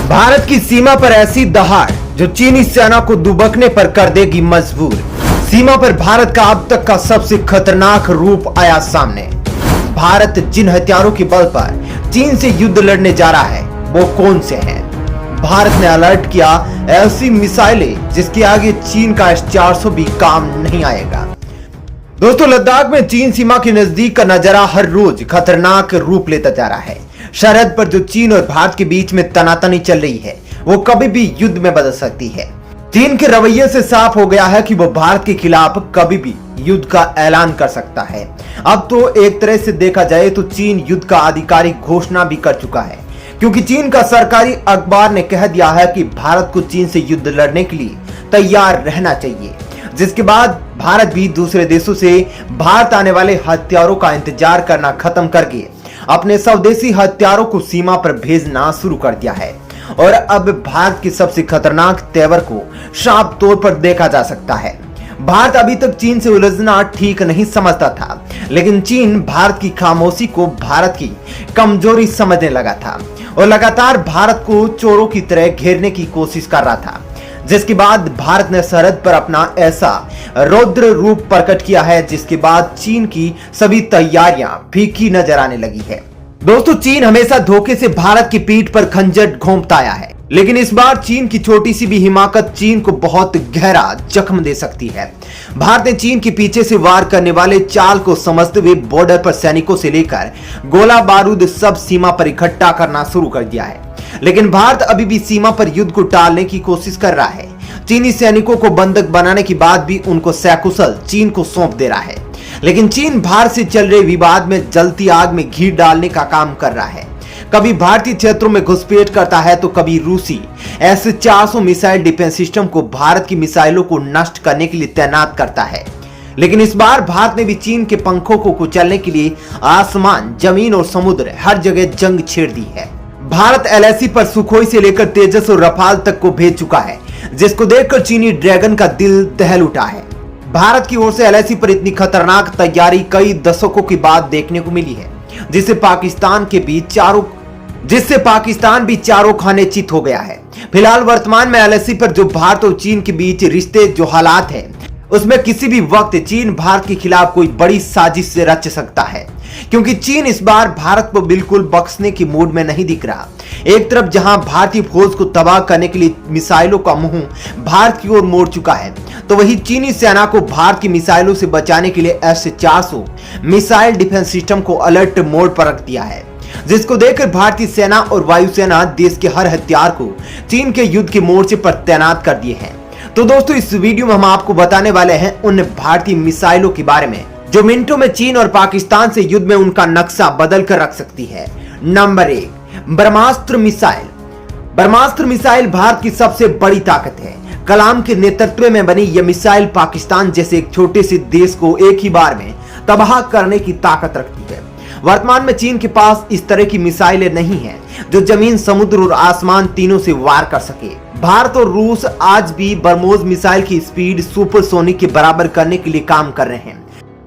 भारत की सीमा पर ऐसी दहाड़ जो चीनी सेना को दुबकने पर कर देगी मजबूर। सीमा पर भारत का अब तक का सबसे खतरनाक रूप आया सामने। भारत जिन हथियारों के बल पर चीन से युद्ध लड़ने जा रहा है वो कौन से हैं? भारत ने अलर्ट किया ऐसी मिसाइलें जिसके आगे चीन का S-400 भी काम नहीं आएगा। दोस्तों, लद्दाख में चीन सीमा के नजदीक का नजारा हर रोज खतरनाक रूप लेता जा रहा है। सरहद पर जो चीन और भारत के बीच में तनातनी चल रही है वो कभी भी युद्ध में बदल सकती है। चीन के रवैये से साफ हो गया है कि वो भारत के खिलाफ कभी भी युद्ध का ऐलान कर सकता है। अब तो एक तरह से देखा जाए तो चीन युद्ध का आधिकारिक घोषणा भी कर चुका है, क्योंकि चीन का सरकारी अखबार ने कह दिया है कि भारत को चीन से युद्ध लड़ने के लिए तैयार रहना चाहिए, जिसके बाद भारत भी दूसरे देशों से भारत आने वाले हथियारों का इंतजार करना खत्म करके अपने स्वदेशी हथियारों को सीमा पर भेजना शुरू कर दिया है। और अब भारत के सबसे खतरनाक तेवर को साफ तौर पर देखा जा सकता है। भारत अभी तक चीन से उलझना ठीक नहीं समझता था, लेकिन चीन भारत की खामोशी को भारत की कमजोरी समझने लगा था और लगातार भारत को चोरों की तरह घेरने की कोशिश कर रहा था, जिसके बाद भारत ने सरहद पर अपना ऐसा रौद्र रूप प्रकट किया है जिसके बाद चीन की सभी तैयारियां फीकी नजर आने लगी है। दोस्तों, चीन हमेशा धोखे से भारत की पीठ पर खंजर घोंपता आया है, लेकिन इस बार चीन की छोटी सी भी हिमाकत चीन को बहुत गहरा जख्म दे सकती है। भारत ने चीन के पीछे से वार करने वाले चाल को समझते हुए बॉर्डर पर सैनिकों से लेकर गोला बारूद सब सीमा पर इकट्ठा करना शुरू कर दिया है, लेकिन भारत अभी भी सीमा पर युद्ध को टालने की कोशिश कर रहा है। चीनी सैनिकों को बंधक बनाने के बाद भी उनको सकुशल चीन को सौंप दे रहा है, लेकिन चीन भारत से चल रहे विवाद में जलती आग में घी डालने का काम कर रहा है। कभी भारतीय क्षेत्रों में घुसपैठ करता है तो कभी रूसी S-400 मिसाइल डिफेंस सिस्टम को भारत की मिसाइलों को नष्ट करने के लिए तैनात करता है। लेकिन इस बार भारत ने भी चीन के पंखों को कुचलने के लिए आसमान, जमीन और समुद्र हर जगह जंग छेड़ दी है। भारत LAC पर सुखोई से लेकर तेजस और रफाल तक को भेज चुका है, जिसको देखकर चीनी ड्रैगन का दिल दहल उठा है। भारत की ओर से LAC पर इतनी खतरनाक तैयारी कई दशकों के बाद देखने को मिली है, जिससे पाकिस्तान भी चारों खाने चित हो गया है। फिलहाल वर्तमान में LAC पर जो भारत और चीन के बीच रिश्ते जो हालात है उसमें किसी भी वक्त चीन भारत के खिलाफ कोई बड़ी साजिश से रच सकता है, क्योंकि चीन इस बार भारत को बिल्कुल बख्शने की मूड में नहीं दिख रहा। एक तरफ जहां भारतीय फौज को तबाह करने के लिए मिसाइलों का मुंह भारत की ओर मोड़ चुका है, तो वही चीनी सेना को भारत की मिसाइलों से बचाने के लिए S-400 मिसाइल डिफेंस सिस्टम को अलर्ट मोड पर रख दिया है, जिसको देखकर भारतीय सेना और वायुसेना देश के हर हथियार को चीन के युद्ध के मोर्चे पर तैनात कर दिए हैं। तो दोस्तों, इस वीडियो में हम आपको बताने वाले हैं उन भारतीय मिसाइलों के बारे में जो मिनटों में चीन और पाकिस्तान से युद्ध में उनका नक्शा बदल कर रख सकती है। नंबर 1, ब्रह्मास्त्र मिसाइल। ब्रह्मास्त्र मिसाइल भारत की सबसे बड़ी ताकत है। कलाम के नेतृत्व में बनी यह मिसाइल पाकिस्तान जैसे एक छोटे से देश को एक ही बार में तबाह करने की ताकत रखती है। वर्तमान में चीन के पास इस तरह की मिसाइलें नहीं हैं जो जमीन, समुद्र और आसमान तीनों से वार कर सके। भारत और रूस आज भी ब्रह्मोस मिसाइल की स्पीड सुपरसोनिक के बराबर करने के लिए काम कर रहे हैं।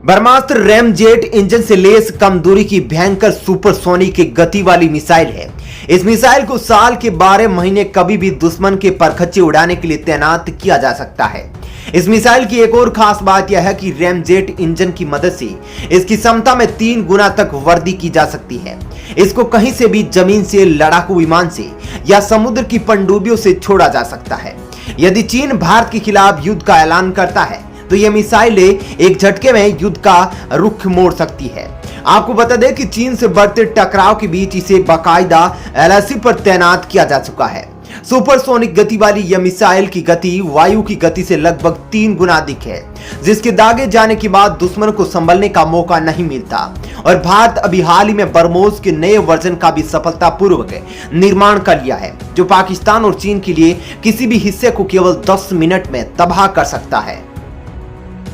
ब्रह्मास्त्र रैमजेट इंजन से लेस कम दूरी की भयंकर सुपरसोनिक की गति वाली मिसाइल है। इस मिसाइल को साल के 12 महीने कभी भी दुश्मन के परखच्चे उड़ाने के लिए तैनात किया जा सकता है। इस मिसाइल की एक और खास बात यह है कि रैमजेट इंजन की मदद से इसकी क्षमता में 3 गुना तक वृद्धि की जा सकती है। इसको कहीं से भी जमीन से, लड़ाकू विमान से या समुद्र की पनडुब्बियों से छोड़ा जा सकता है। यदि चीन भारत के खिलाफ युद्ध का ऐलान करता है तो यह मिसाइलें एक झटके में युद्ध का रुख मोड़ सकती है। आपको बता दें कि चीन से बढ़ते टकराव के बीच इसे बाकायदा LAC पर तैनात किया जा चुका है। सुपरसोनिक गति वाली यह मिसाइल की गति वायु की गति से लगभग 3 गुना अधिक है, जिसके दागे जाने के बाद दुश्मन को संभलने का मौका नहीं मिलता। और भारत अभी हाल ही में ब्रह्मोस के नए वर्जन का भी सफलतापूर्वक निर्माण कर लिया है, जो पाकिस्तान और चीन के लिए किसी भी हिस्से को केवल 10 मिनट में तबाह कर सकता है।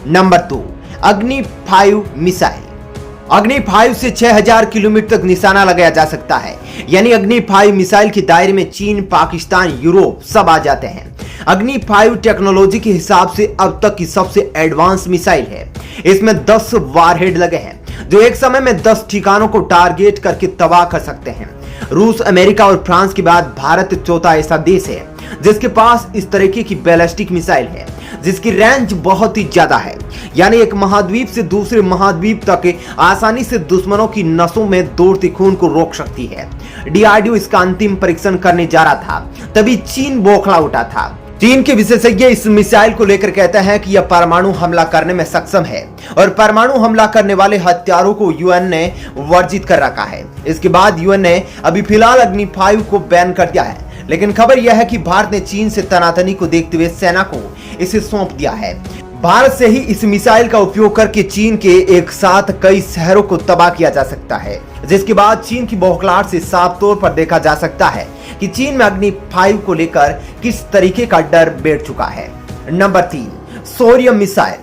नंबर 2, अग्नि 5 मिसाइल। अग्नि 5 से 6000 किलोमीटर तक निशाना लगाया जा सकता है, यानी अग्नि 5 मिसाइल के दायरे में चीन, पाकिस्तान, यूरोप सब आ जाते हैं। अग्नि 5 टेक्नोलॉजी के हिसाब से अब तक की सबसे एडवांस मिसाइल है। इसमें 10 वारहेड लगे हैं जो एक समय में 10 ठिकानों को टारगेट करके तबाह कर सकते हैं। रूस, अमेरिका और फ्रांस के बाद भारत चौथा ऐसा देश है जिसके पास इस तरीके की बैलिस्टिक मिसाइल है जिसकी रेंज बहुत ही ज्यादा है, यानी एक महाद्वीप से दूसरे महाद्वीप तक आसानी से दुश्मनों की नसों में दौड़ते खून को रोक सकती है। डीआरडीओ इसका अंतिम परीक्षण करने जा रहा था, तभी चीन बौखला उठा था। चीन के विशेषज्ञ इस मिसाइल को लेकर कहते हैं कि यह परमाणु हमला करने में सक्षम है और परमाणु हमला करने वाले हथियारों को यूएन ने वर्जित कर रखा है। इसके बाद यूएन ने अभी फिलहाल अग्नि 5 को बैन कर दिया है, लेकिन खबर यह है कि भारत ने चीन से तनातनी को देखते हुए सेना को इसे सौंप दिया है। भारत से ही इस मिसाइल का उपयोग करके चीन के एक साथ कई शहरों को तबाह किया जा सकता है, जिसके बाद चीन की बौखलाहट से साफ तौर पर देखा जा सकता है कि चीन में अग्नि 5 को लेकर किस तरीके का डर बैठ चुका है। नंबर 3, शौर्य मिसाइल।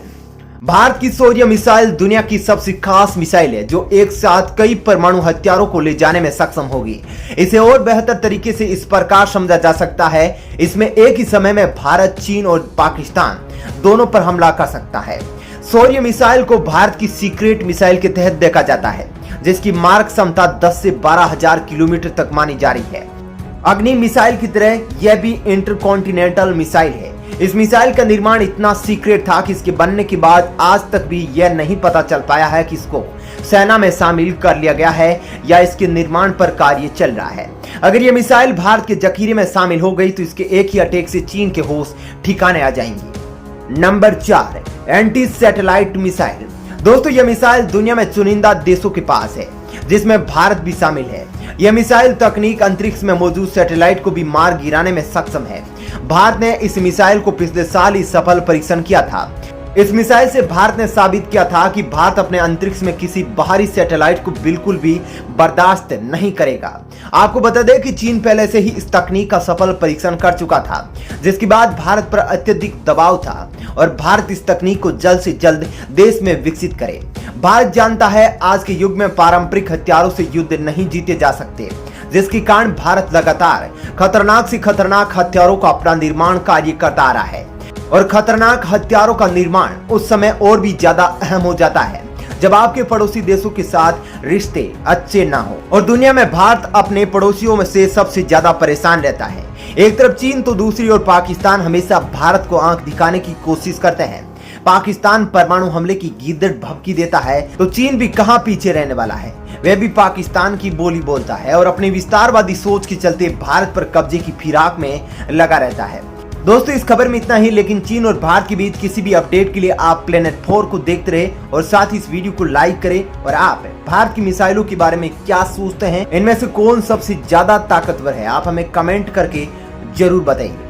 भारत की शौर्य मिसाइल दुनिया की सबसे खास मिसाइल है जो एक साथ कई परमाणु हथियारों को ले जाने में सक्षम होगी। इसे और बेहतर तरीके से इस प्रकार समझा जा सकता है, इसमें एक ही समय में भारत, चीन और पाकिस्तान दोनों पर हमला कर सकता है। शौर्य मिसाइल को भारत की सीक्रेट मिसाइल के तहत देखा जाता है, जिसकी मारक क्षमता 10 से 12,000 किलोमीटर तक मानी जा रही है। अग्नि मिसाइल की तरह यह भी इंटरकॉन्टिनेंटल मिसाइल है। इस मिसाइल का निर्माण इतना सीक्रेट था कि इसके बनने के बाद आज तक भी यह नहीं पता चल पाया है कि इसको सेना में शामिल कर लिया गया है या इसके निर्माण पर कार्य चल रहा है। अगर यह मिसाइल भारत के जखीरे में शामिल हो गई तो इसके एक ही अटैक से चीन के होश ठिकाने आ जाएंगे। Number 4, anti satellite missile. दोस्तों, यह मिसाइल दुनिया में चुनिंदा देशों के पास है, जिसमें भारत भी शामिल है। यह मिसाइल तकनीक अंतरिक्ष में मौजूद सैटेलाइट को भी मार गिराने में सक्षम है। भारत ने इस मिसाइल को पिछले साल ही सफल परीक्षण किया था। इस मिसाइल से भारत ने साबित किया था कि भारत अपने अंतरिक्ष में किसी बाहरी सैटेलाइट को बिल्कुल भी बर्दाश्त नहीं करेगा। आपको बता दें कि चीन पहले से ही इस तकनीक का सफल परीक्षण कर चुका था, जिसके बाद भारत पर अत्यधिक दबाव था और भारत इस तकनीक को जल्द से जल्द देश में विकसित करे। भारत जानता है आज के युग में पारंपरिक हथियारों से युद्ध नहीं जीते जा सकते, जिसके कारण भारत लगातार खतरनाक से खतरनाक हथियारों का अपना निर्माण कार्य करता आ रहा है और खतरनाक हथियारों का निर्माण उस समय और भी ज्यादा अहम हो जाता है जब आपके पड़ोसी देशों के साथ रिश्ते अच्छे ना हो और दुनिया में भारत अपने पड़ोसियों में से सबसे ज्यादा परेशान रहता है। एक तरफ चीन तो दूसरी ओर पाकिस्तान हमेशा भारत को आंख दिखाने की कोशिश करते हैं। पाकिस्तान परमाणु हमले की गीदड़ भभकी देता है तो चीन भी कहां पीछे रहने वाला है। वह भी पाकिस्तान की बोली बोलता है और अपनी विस्तारवादी सोच के चलते भारत पर कब्जे की फिराक में लगा रहता है। दोस्तों, इस खबर में इतना ही, लेकिन चीन और भारत के बीच किसी भी अपडेट के लिए आप प्लेनेट 4 को देखते रहे और साथ ही इस वीडियो को लाइक करें। और आप भारत की मिसाइलों के बारे में क्या सोचते हैं, इनमें से कौन सबसे ज्यादा ताकतवर है, आप हमें कमेंट करके जरूर बताइए।